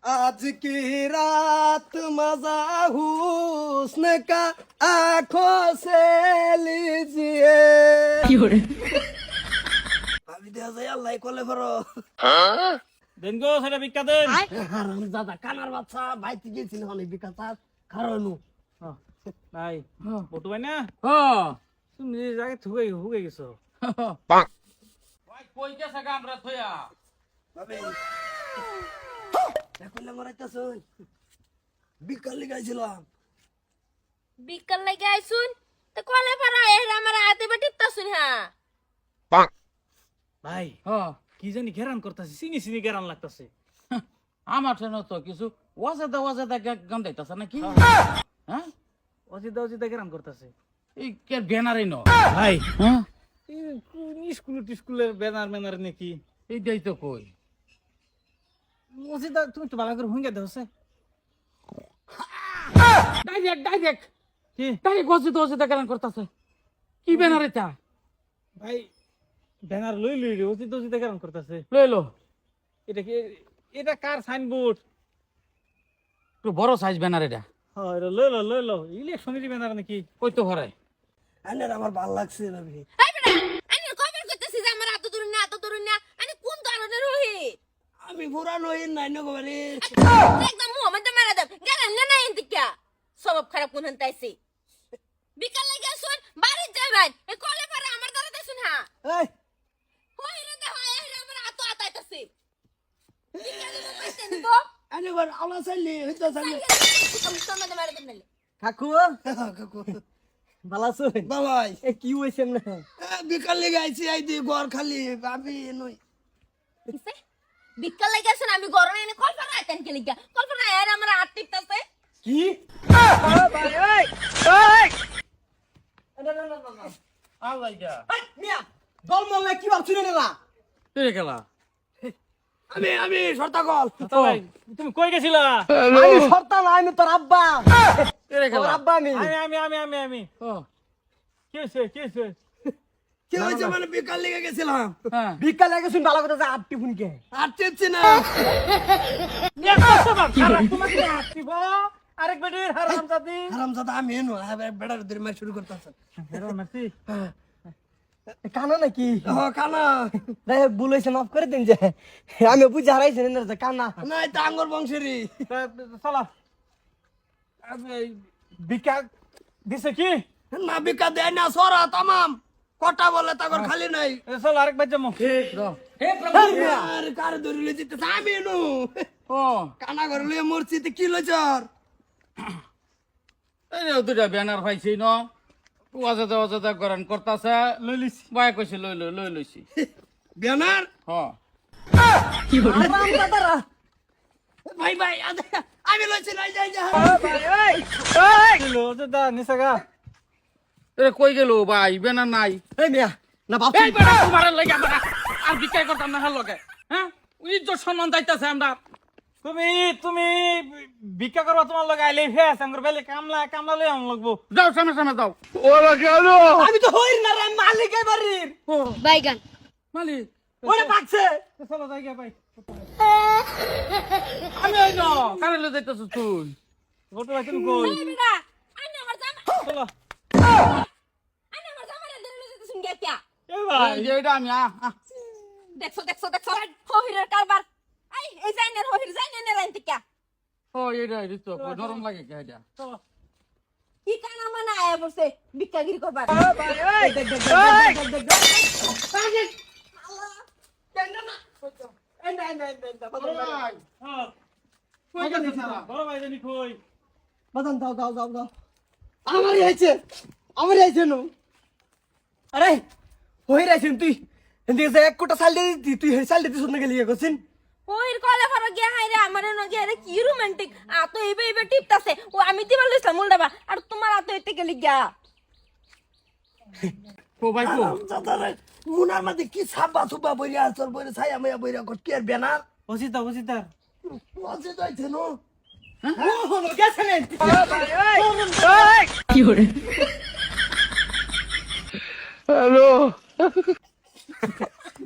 आज की रात मजा हुस्न का आंखों से लीजिए ভাবি দেয়া যায় আল্লাহ কোলে করো দেন গো সেটা ভিক্ষা দেন। হারাম দাদা কানার বাচ্চা বাইতে গেছিল অনেক বিকাতা খারানু ভাই বটু ভাই না হ্যাঁ তুমি যে জায়গায় হুগে গেছো। ভাই কই গেছে গামরা থইয়া ভাবি দেখলে মরাইতাছুন বিকালে গাইছিলাম বিকাল লাগে আইসুন তো কলে পারা এর আমার হাতে বেটিতা শুন হ্যাঁ ভাই হ্যাঁ কি জানি ঘেরান করতেছে, চিনি চিনি ঘেরান লাগতেছে। আমার ঠেনো তো কিছু ওয়াজেদা গান দিতেছে নাকি হ্যাঁ অজিদা অজিদা ঘেরান করতেছে এই কে ব্যানারই ন ভাই। হ্যাঁ স্কুলে টিস্কুলের ব্যানার ম্যানার নাকি এইটাই তো কই অজিদা তুমি তো ভালো করে হুঙ্গে দেওছে ডাইরেক্ট কি ওয়াজেদা গান করতেছে কি ব্যানার এটা ভাই ব্যানার লই লই রে অজিদা অজিদা ঘেরান করতেছে। লইলো এটা কি এটা কার সাইনবোর্ড? একটু বড় সাইজ ব্যানার এটা হ্যাঁ এটা লই লো ইলেকশনেরই ব্যানার নাকি? কই তো ঘরে আনের আমার ভাল লাগছে ভাবি এই বেটা আমি কবে কইতেছি যে আমার এত দূর না আমি কোন ধরনের রহি আমি পুরানো হই নাই না গোরে একদম মুহাম্মদ মারা দাও গেলেন না না ইন্তিকা সব খারাপ কোন হন্তাইছি বিকাল লাগে আসুন বাড়ি যাবেন এই কলে পারা আমার দ্বারা দেখুন হ্যাঁ এই হই রে দে হয় আমার হাত আতাইতাছে বিকাল লাগে পাইছেন তো আনে বার আলা চাইলি হইতা চাইলি আমি তোমাদের মারা দেন নালে কাকু কাকু ভালো আছো বাবাই এ কি হইছে না বিকালে গাইছি আই দি ঘর খালি ভাবি নই কিসে বিকাল লাগে আসুন আমি গরমে এনে কল পারা আইতেন কে লিগা কল পারা এর আমার হাত টিপতাছে কি আল্লাহ যা মিয়া দল মল্লে কি ভাবছ না তুই গেলা আমি শর্তা কল ভাই তুমি কই গেছিলা? আমি শর্তা না আমি তোর আব্বা তুই তোর গেলা আব্বা আমি আমি ও কি হয়েছে কি হইছে মানে বিকাল লেগে গেছিলাম হ্যাঁ বিকাল লেগে শুন ভালো কথা যে আটটি ফোনকে আটটি না তোমাকে হাসিব আরেক বেটির হারামজাদি হারামজাদা আমি এনো বেড়ার ধরে মার শুরু করতেছ হেরো মাসি কানা নাকি ও কানা রে বুলাইছে মাফ করে দিন যে আমি বুঝে হারাইছি না যে কানা না এটা আঙ্গর বংশেরই চলো বিকা দিছে কি? না বিকা দেয় না সরা তামাম কটা বলে তাগর খালি নাই চলো আরেক বাজ যাবো। আর কার ধরে লই যেতে আমি এনো ও কানা ঘর লই মরছি তে কি লইছর এই যে দুটা ব্যানার পাইছি ন ওয়াজেদা গান করতেছে লইলিস বাই কইছে লই লইছি বেনার হ্যাঁ হারামজাদারা ভাই ভাই আমি লইছি নাই যাই যা লো দা নিসাগা এ কই গেল ভাই ব্যানার নাই এই মিয়া না বাপ এই বেটা তোমার লাগা বেটা আর বিকাই করতাম না লগে হ্যাঁ ইজ্জত সম্মান দাইতাছে আমরা তুমি ভিক্ষা করবা তোমার লগে আইলে ফেস আঙ্গুর বেলে কামলা লই আম লাগবো। যাও সামনে যাও আমি তো হইর না রে মালিক এই বাড়ির বাইগান মালিক ওরে পাকছে চলো যাই গিয়া ভাই আমি ওই ন কানে লই যাইতাছ তুই গোটো ভাই তুমি কই এই বেটা আমি আমার জামা চলো ধরে লইতে শুন গিয়া কিয়া এ ভাই এই যে এটা আমি দেখছো হহিরের কারবার এই জাইনের হহির জাইনের রাইতে কিয়া ও এটা তো নরম লাগে কে এটা চলো কি কানা মানা আয়া বসে ভিক্ষাগিরি করবার হ্যাঁ কই গেছিস না বড় ভাই জানি কই বাদাম দাও আমারই হয়েছে নো আরে হইর আইছেন তুই এদিকে যে এক কোটা সাল দি তুই সাল দিতে শুনে গেলি করছিন হহির কলে ফারা গিয়া হাই রে আমারে ন গিয়া রে কি রোমান্টিক আ তো এইবে টিপতাছে ও আমি দিবার লইছলাম মুলডাবা আর তোমার আতো এতে গেলি গিয়া কো ভাই কো দাদারে মুনার মধ্যে কি ছাপা সুপা বইরা আসর বইরা ছায়া মায়া বইরা কর কি আর ব্যানার বসিতা ওছে যাইছে নো ও হলো গেছে না কি হরে হ্যালো